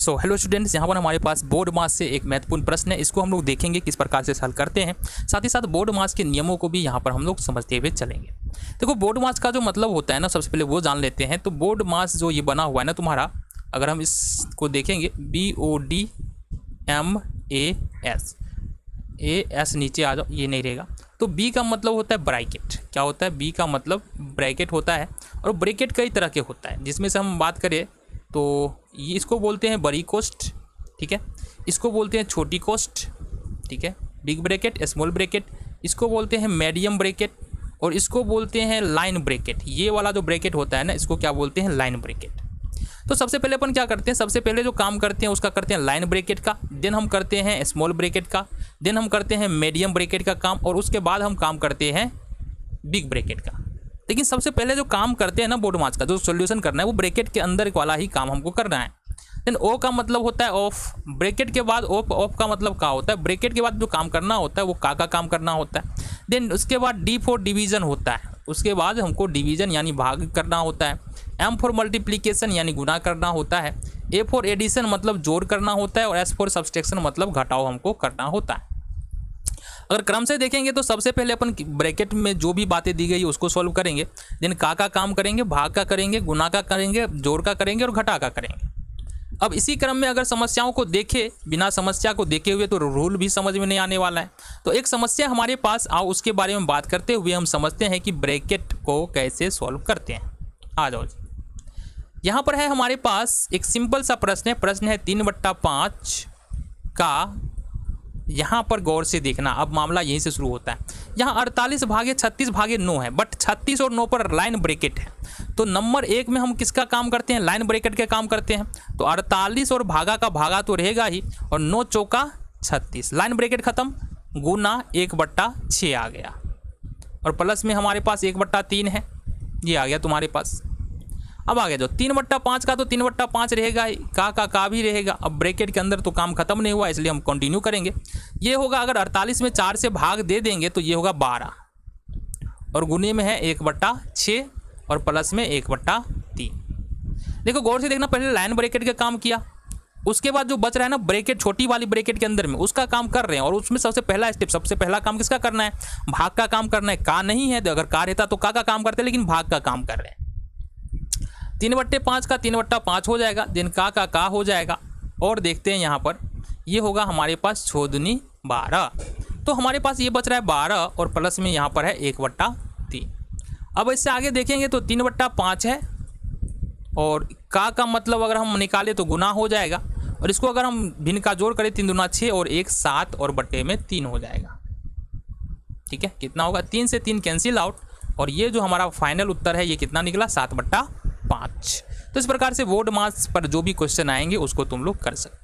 So hello students, यहाँ पर हमारे पास बोर्ड मास से एक महत्वपूर्ण प्रश्न है। इसको हम लोग देखेंगे किस प्रकार से हल करते हैं, साथ ही साथ बोर्ड मास के नियमों को भी यहाँ पर हम लोग समझते हुए चलेंगे। देखो, बोर्ड मास का जो मतलब होता है ना, सबसे पहले वो जान लेते हैं। तो बोर्ड मास जो ये बना हुआ है ना तुम्हारा, अगर हम इसको देखेंगे BODMAS, AS नीचे आ जाओ, ये नहीं रहेगा। तो B का मतलब होता है ब्रैकेट। क्या होता है? B का मतलब ब्रैकेट होता है। और ब्रैकेट कई तरह के होता है, जिसमें से हम बात करें तो ये इसको बोलते हैं बड़ी कोस्ट, ठीक है। इसको बोलते हैं छोटी कोस्ट, ठीक है, बिग ब्रैकेट, स्मॉल ब्रैकेट। इसको बोलते हैं मीडियम ब्रैकेट, और इसको बोलते हैं लाइन ब्रैकेट। ये वाला जो ब्रैकेट होता है ना, इसको क्या बोलते हैं? Line bracket. तो सबसे पहले अपन क्या करते हैं? सबसे पहले जो काम करते हैं उसका करते हैं लाइन ब्रैकेट का, देन हम करते हैं स्मॉल ब्रैकेट का, देन हम करते हैं मीडियम ब्रैकेट का काम, और उसके बाद हम काम करते हैं बिग ब्रैकेट का। लेकिन सबसे पहले जो काम करते हैं ना बोर्ड मास का, जो सॉल्यूशन करना है, वो ब्रैकेट के अंदर वाला ही काम हमको करना है। देन O का मतलब होता है ऑफ। ब्रैकेट के बाद ऑफ का मतलब क्या होता है? ब्रैकेट के बाद जो काम करना होता है वो का काम करना होता है। देन उसके बाद D फॉर डिवीजन होता है, उसके बाद हमको डिवीजन यानी भाग करना होता है। M फॉर मल्टीप्लिकेशन यानी गुना करना होता है। A फॉर एडिशन मतलब जोड़ करना होता है, और S फॉर सब्सट्रैक्शन मतलब घटाव हमको करना होता है। अगर क्रम से देखेंगे तो सबसे पहले अपन ब्रैकेट में जो भी बातें दी गई उसको सॉल्व करेंगे, देन का काम करेंगे, भाग का करेंगे, गुना का करेंगे, जोड़ का करेंगे और घटा का करेंगे। अब इसी क्रम में अगर समस्याओं को देखें, बिना समस्या को देखे हुए तो रूल भी समझ में नहीं आने वाला है। तो एक समस्या हमारे पास आओ, उसके बारे में बात करते हुए हम समझते हैं कि ब्रैकेट को कैसे सॉल्व करते हैं। आ जाओ जी, यहाँ पर है हमारे पास एक सिंपल सा प्रश्न है। प्रश्न है 3/5 का। यहाँ पर गौर से देखना, अब मामला यहीं से शुरू होता है। यहाँ 48 भागे 36 भागे 9 है, बट 36 और 9 पर लाइन ब्रैकेट है। तो नंबर 1 में हम किसका काम करते हैं? लाइन ब्रैकेट के काम करते हैं। तो 48 और भागा का भागा तो रहेगा ही, और 9 चौका 36, लाइन ब्रैकेट खत्म, गुना 1/6 आ गया, और प्लस में हमारे पास 1/3 है, ये आ गया तुम्हारे पास। अब आ गया जो 3/5 का, तो 3/5 रहेगा ही, का भी रहेगा। अब ब्रैकेट के अंदर तो काम खत्म नहीं हुआ, इसलिए हम कंटिन्यू करेंगे। ये होगा, अगर 48 में 4 से भाग दे देंगे तो ये होगा 12, और गुने में है 1/6, और प्लस में 1/3। देखो गौर से देखना, पहले लाइन ब्रैकेट का काम किया, उसके बाद जो बच रहा है ना ब्रैकेट, छोटी वाली ब्रैकेट के अंदर में, उसका काम कर रहे हैं। और उसमें सबसे पहला स्टेप, सबसे पहला काम किसका करना है? भाग का काम करना है। का नहीं है, तो अगर का रहता तो का काम करते, लेकिन भाग का काम कर रहे हैं। 3/5 का 3/5 हो जाएगा, दिन का हो जाएगा। और देखते हैं यहाँ पर, ये होगा हमारे पास 6 दूनी 12, तो हमारे पास ये बच रहा है 12, और प्लस में यहाँ पर है 1/3। अब इससे आगे देखेंगे तो 3/5 है, और का मतलब अगर हम निकालें तो गुना हो जाएगा, और इसको अगर हम भिन्न का जोड़ करें 3 दूना 6 और 1 7 और बटे में 3 हो जाएगा। ठीक है, कितना होगा? 3 से 3 कैंसिल आउट, और ये जो हमारा फाइनल उत्तर है ये कितना निकला? 7/5। तो इस प्रकार से बोर्ड मास पर जो भी क्वेश्चन आएंगे उसको तुम लोग कर सकते हो।